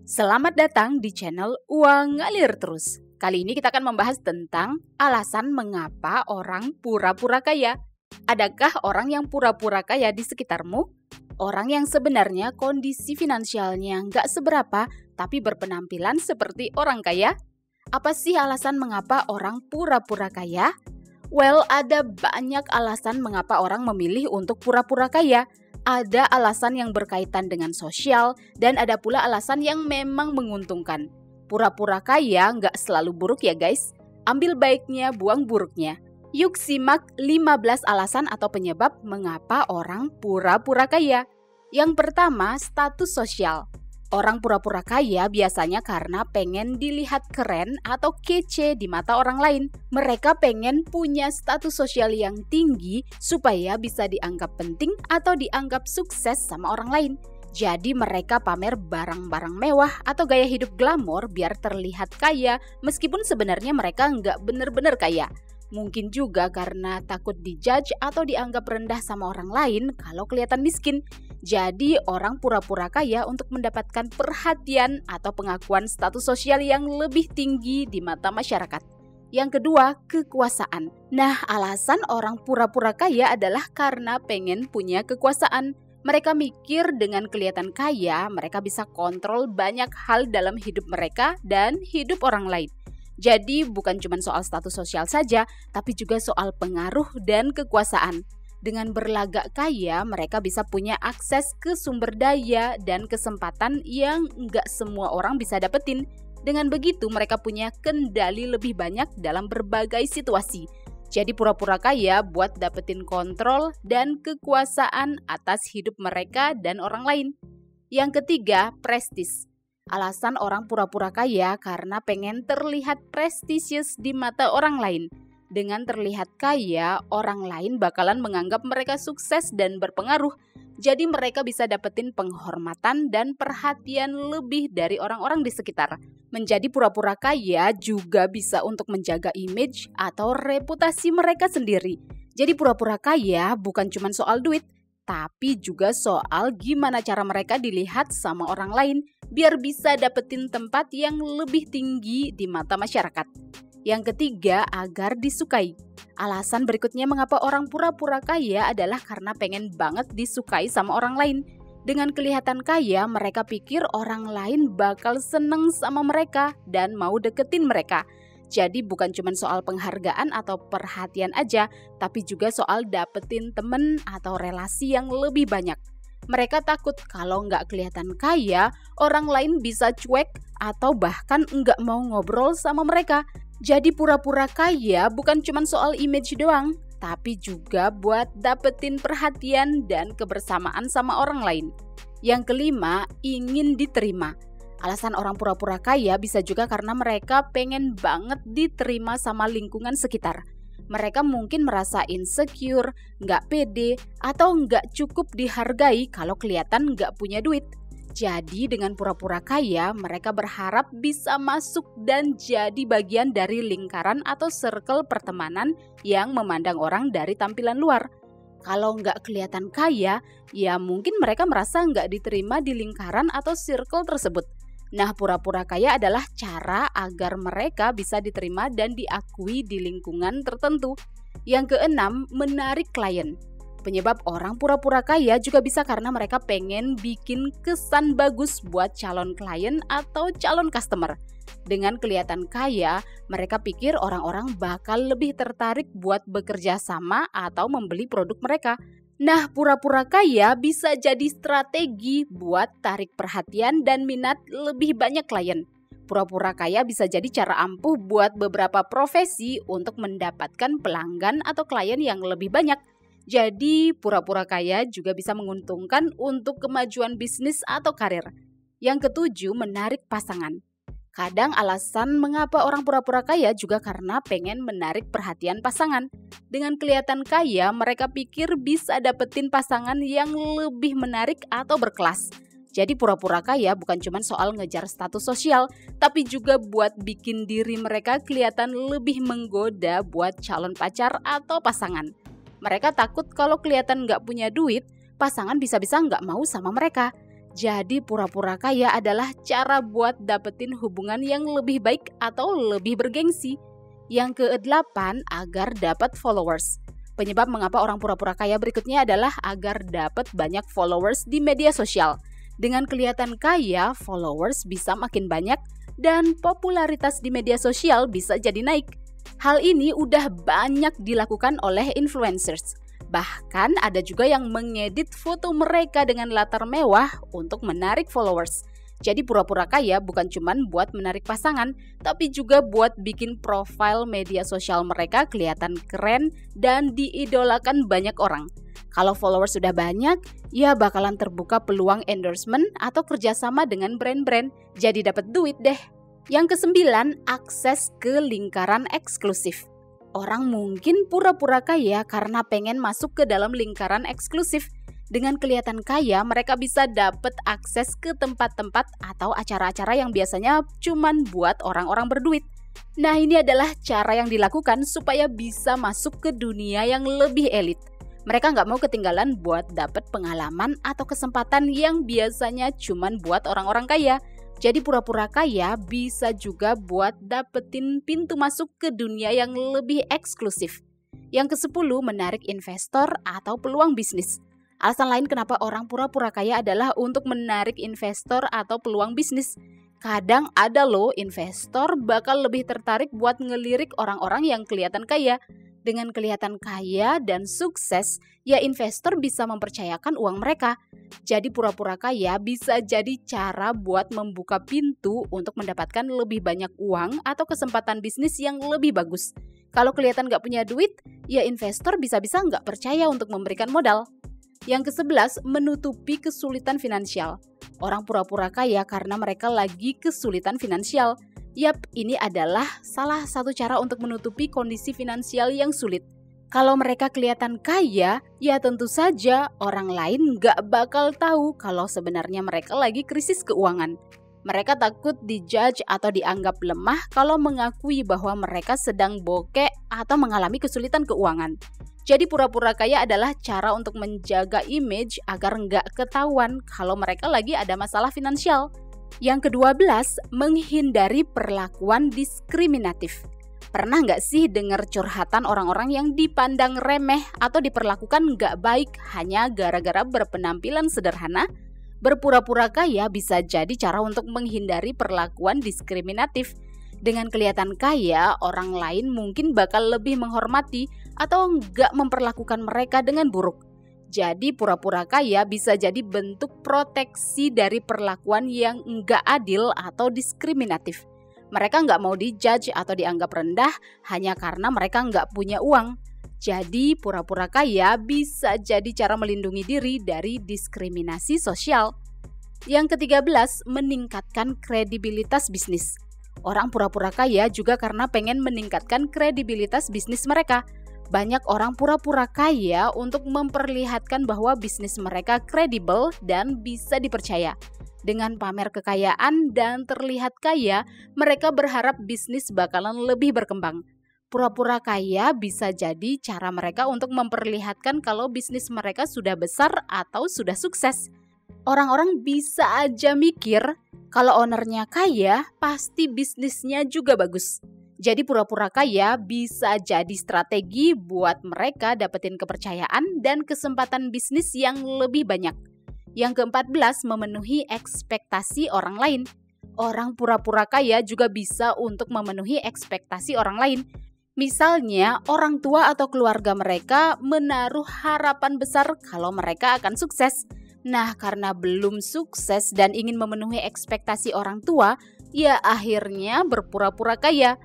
Selamat datang di channel Uang Ngalir Terus. Kali ini kita akan membahas tentang alasan mengapa orang pura-pura kaya. Adakah orang yang pura-pura kaya di sekitarmu? Orang yang sebenarnya kondisi finansialnya nggak seberapa, tapi berpenampilan seperti orang kaya? Apa sih alasan mengapa orang pura-pura kaya? Well, ada banyak alasan mengapa orang memilih untuk pura-pura kaya. Ada alasan yang berkaitan dengan sosial, dan ada pula alasan yang memang menguntungkan. Pura-pura kaya nggak selalu buruk ya guys. Ambil baiknya, buang buruknya. Yuk simak 15 alasan atau penyebab mengapa orang pura-pura kaya. Yang pertama, status sosial. Orang pura-pura kaya biasanya karena pengen dilihat keren atau kece di mata orang lain. Mereka pengen punya status sosial yang tinggi supaya bisa dianggap penting atau dianggap sukses sama orang lain. Jadi mereka pamer barang-barang mewah atau gaya hidup glamor biar terlihat kaya meskipun sebenarnya mereka nggak bener-bener kaya. Mungkin juga karena takut dijudge atau dianggap rendah sama orang lain kalau kelihatan miskin. Jadi orang pura-pura kaya untuk mendapatkan perhatian atau pengakuan status sosial yang lebih tinggi di mata masyarakat. Yang kedua, kekuasaan. Nah, alasan orang pura-pura kaya adalah karena pengen punya kekuasaan. Mereka mikir dengan kelihatan kaya, mereka bisa kontrol banyak hal dalam hidup mereka dan hidup orang lain. Jadi bukan cuma soal status sosial saja, tapi juga soal pengaruh dan kekuasaan. Dengan berlagak kaya, mereka bisa punya akses ke sumber daya dan kesempatan yang nggak semua orang bisa dapetin. Dengan begitu, mereka punya kendali lebih banyak dalam berbagai situasi. Jadi pura-pura kaya buat dapetin kontrol dan kekuasaan atas hidup mereka dan orang lain. Yang ketiga, prestis. Alasan orang pura-pura kaya karena pengen terlihat prestisius di mata orang lain. Dengan terlihat kaya, orang lain bakalan menganggap mereka sukses dan berpengaruh. Jadi mereka bisa dapetin penghormatan dan perhatian lebih dari orang-orang di sekitar. Menjadi pura-pura kaya juga bisa untuk menjaga image atau reputasi mereka sendiri. Jadi pura-pura kaya bukan cuma soal duit, tapi juga soal gimana cara mereka dilihat sama orang lain biar bisa dapetin tempat yang lebih tinggi di mata masyarakat. Yang ketiga, agar disukai. Alasan berikutnya mengapa orang pura-pura kaya adalah karena pengen banget disukai sama orang lain. Dengan kelihatan kaya, mereka pikir orang lain bakal seneng sama mereka dan mau deketin mereka. Jadi bukan cuma soal penghargaan atau perhatian aja, tapi juga soal dapetin temen atau relasi yang lebih banyak. Mereka takut kalau nggak kelihatan kaya, orang lain bisa cuek atau bahkan nggak mau ngobrol sama mereka. Jadi pura-pura kaya bukan cuma soal image doang, tapi juga buat dapetin perhatian dan kebersamaan sama orang lain. Yang kelima, ingin diterima. Alasan orang pura-pura kaya bisa juga karena mereka pengen banget diterima sama lingkungan sekitar. Mereka mungkin merasa insecure, nggak pede, atau nggak cukup dihargai kalau kelihatan nggak punya duit. Jadi dengan pura-pura kaya, mereka berharap bisa masuk dan jadi bagian dari lingkaran atau circle pertemanan yang memandang orang dari tampilan luar. Kalau nggak kelihatan kaya, ya mungkin mereka merasa nggak diterima di lingkaran atau circle tersebut. Nah, pura-pura kaya adalah cara agar mereka bisa diterima dan diakui di lingkungan tertentu. Yang keenam, menarik klien. Penyebab orang pura-pura kaya juga bisa karena mereka pengen bikin kesan bagus buat calon klien atau calon customer. Dengan kelihatan kaya, mereka pikir orang-orang bakal lebih tertarik buat bekerja sama atau membeli produk mereka. Nah, pura-pura kaya bisa jadi strategi buat tarik perhatian dan minat lebih banyak klien. Pura-pura kaya bisa jadi cara ampuh buat beberapa profesi untuk mendapatkan pelanggan atau klien yang lebih banyak. Jadi pura-pura kaya juga bisa menguntungkan untuk kemajuan bisnis atau karir. Yang ketujuh, menarik pasangan. Kadang alasan mengapa orang pura-pura kaya juga karena pengen menarik perhatian pasangan. Dengan kelihatan kaya, mereka pikir bisa dapetin pasangan yang lebih menarik atau berkelas. Jadi pura-pura kaya bukan cuma soal ngejar status sosial, tapi juga buat bikin diri mereka kelihatan lebih menggoda buat calon pacar atau pasangan. Mereka takut kalau kelihatan nggak punya duit, pasangan bisa-bisa nggak mau sama mereka. Jadi pura-pura kaya adalah cara buat dapetin hubungan yang lebih baik atau lebih bergengsi. Yang ke-8, agar dapat followers. Penyebab mengapa orang pura-pura kaya berikutnya adalah agar dapat banyak followers di media sosial. Dengan kelihatan kaya, followers bisa makin banyak dan popularitas di media sosial bisa jadi naik. Hal ini udah banyak dilakukan oleh influencers. Bahkan ada juga yang mengedit foto mereka dengan latar mewah untuk menarik followers. Jadi pura-pura kaya bukan cuma buat menarik pasangan, tapi juga buat bikin profil media sosial mereka kelihatan keren dan diidolakan banyak orang. Kalau followers sudah banyak, ya bakalan terbuka peluang endorsement atau kerjasama dengan brand-brand, jadi dapat duit deh. Yang ke-9, akses ke lingkaran eksklusif. Orang mungkin pura-pura kaya karena pengen masuk ke dalam lingkaran eksklusif. Dengan kelihatan kaya, mereka bisa dapat akses ke tempat-tempat atau acara-acara yang biasanya cuman buat orang-orang berduit. Nah, ini adalah cara yang dilakukan supaya bisa masuk ke dunia yang lebih elit. Mereka nggak mau ketinggalan buat dapat pengalaman atau kesempatan yang biasanya cuman buat orang-orang kaya. Jadi pura-pura kaya bisa juga buat dapetin pintu masuk ke dunia yang lebih eksklusif. Yang ke-10, menarik investor atau peluang bisnis. Alasan lain kenapa orang pura-pura kaya adalah untuk menarik investor atau peluang bisnis. Kadang ada loh investor bakal lebih tertarik buat ngelirik orang-orang yang kelihatan kaya. Dengan kelihatan kaya dan sukses, ya investor bisa mempercayakan uang mereka. Jadi pura-pura kaya bisa jadi cara buat membuka pintu untuk mendapatkan lebih banyak uang atau kesempatan bisnis yang lebih bagus. Kalau kelihatan nggak punya duit, ya investor bisa-bisa nggak percaya untuk memberikan modal. Yang ke-11, menutupi kesulitan finansial. Orang pura-pura kaya karena mereka lagi kesulitan finansial. Yap, ini adalah salah satu cara untuk menutupi kondisi finansial yang sulit. Kalau mereka kelihatan kaya, ya tentu saja orang lain nggak bakal tahu kalau sebenarnya mereka lagi krisis keuangan. Mereka takut dijudge atau dianggap lemah kalau mengakui bahwa mereka sedang bokek atau mengalami kesulitan keuangan. Jadi pura-pura kaya adalah cara untuk menjaga image agar nggak ketahuan kalau mereka lagi ada masalah finansial. Yang ke-12, menghindari perlakuan diskriminatif. Pernah nggak sih dengar curhatan orang-orang yang dipandang remeh atau diperlakukan nggak baik hanya gara-gara berpenampilan sederhana? Berpura-pura kaya bisa jadi cara untuk menghindari perlakuan diskriminatif. Dengan kelihatan kaya, orang lain mungkin bakal lebih menghormati atau nggak memperlakukan mereka dengan buruk. Jadi pura-pura kaya bisa jadi bentuk proteksi dari perlakuan yang nggak adil atau diskriminatif. Mereka nggak mau dijudge atau dianggap rendah hanya karena mereka nggak punya uang. Jadi pura-pura kaya bisa jadi cara melindungi diri dari diskriminasi sosial. Yang ke-13, meningkatkan kredibilitas bisnis. Orang pura-pura kaya juga karena pengen meningkatkan kredibilitas bisnis mereka. Banyak orang pura-pura kaya untuk memperlihatkan bahwa bisnis mereka kredibel dan bisa dipercaya. Dengan pamer kekayaan dan terlihat kaya, mereka berharap bisnis bakalan lebih berkembang. Pura-pura kaya bisa jadi cara mereka untuk memperlihatkan kalau bisnis mereka sudah besar atau sudah sukses. Orang-orang bisa aja mikir kalau ownernya kaya, pasti bisnisnya juga bagus. Jadi pura-pura kaya bisa jadi strategi buat mereka dapetin kepercayaan dan kesempatan bisnis yang lebih banyak. Yang ke-14, memenuhi ekspektasi orang lain. Orang pura-pura kaya juga bisa untuk memenuhi ekspektasi orang lain. Misalnya, orang tua atau keluarga mereka menaruh harapan besar kalau mereka akan sukses. Nah, karena belum sukses dan ingin memenuhi ekspektasi orang tua, ya akhirnya berpura-pura kaya.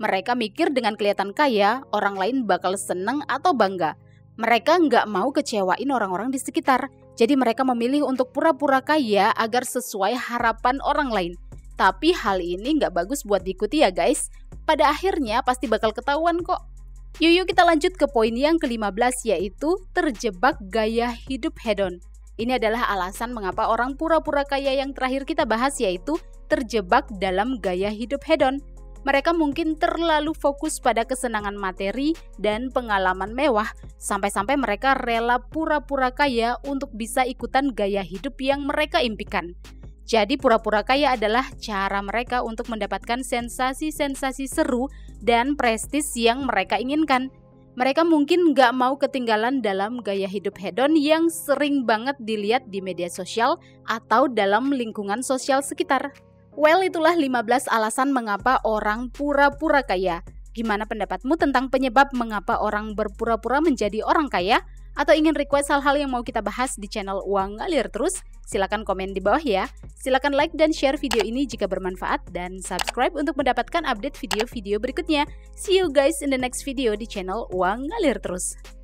Mereka mikir dengan kelihatan kaya, orang lain bakal seneng atau bangga. Mereka nggak mau kecewain orang-orang di sekitar. Jadi mereka memilih untuk pura-pura kaya agar sesuai harapan orang lain. Tapi hal ini nggak bagus buat diikuti ya guys. Pada akhirnya pasti bakal ketahuan kok. Yuk kita lanjut ke poin yang ke-15, yaitu terjebak gaya hidup hedon. Ini adalah alasan mengapa orang pura-pura kaya yang terakhir kita bahas, yaitu terjebak dalam gaya hidup hedon. Mereka mungkin terlalu fokus pada kesenangan materi dan pengalaman mewah, sampai-sampai mereka rela pura-pura kaya untuk bisa ikutan gaya hidup yang mereka impikan. Jadi pura-pura kaya adalah cara mereka untuk mendapatkan sensasi-sensasi seru dan prestis yang mereka inginkan. Mereka mungkin nggak mau ketinggalan dalam gaya hidup hedon yang sering banget dilihat di media sosial atau dalam lingkungan sosial sekitar. Well, itulah 15 alasan mengapa orang pura-pura kaya. Gimana pendapatmu tentang penyebab mengapa orang berpura-pura menjadi orang kaya? Atau ingin request hal-hal yang mau kita bahas di channel Uang Ngalir Terus? Silakan komen di bawah ya. Silakan like dan share video ini jika bermanfaat dan subscribe untuk mendapatkan update video-video berikutnya. See you guys in the next video di channel Uang Ngalir Terus.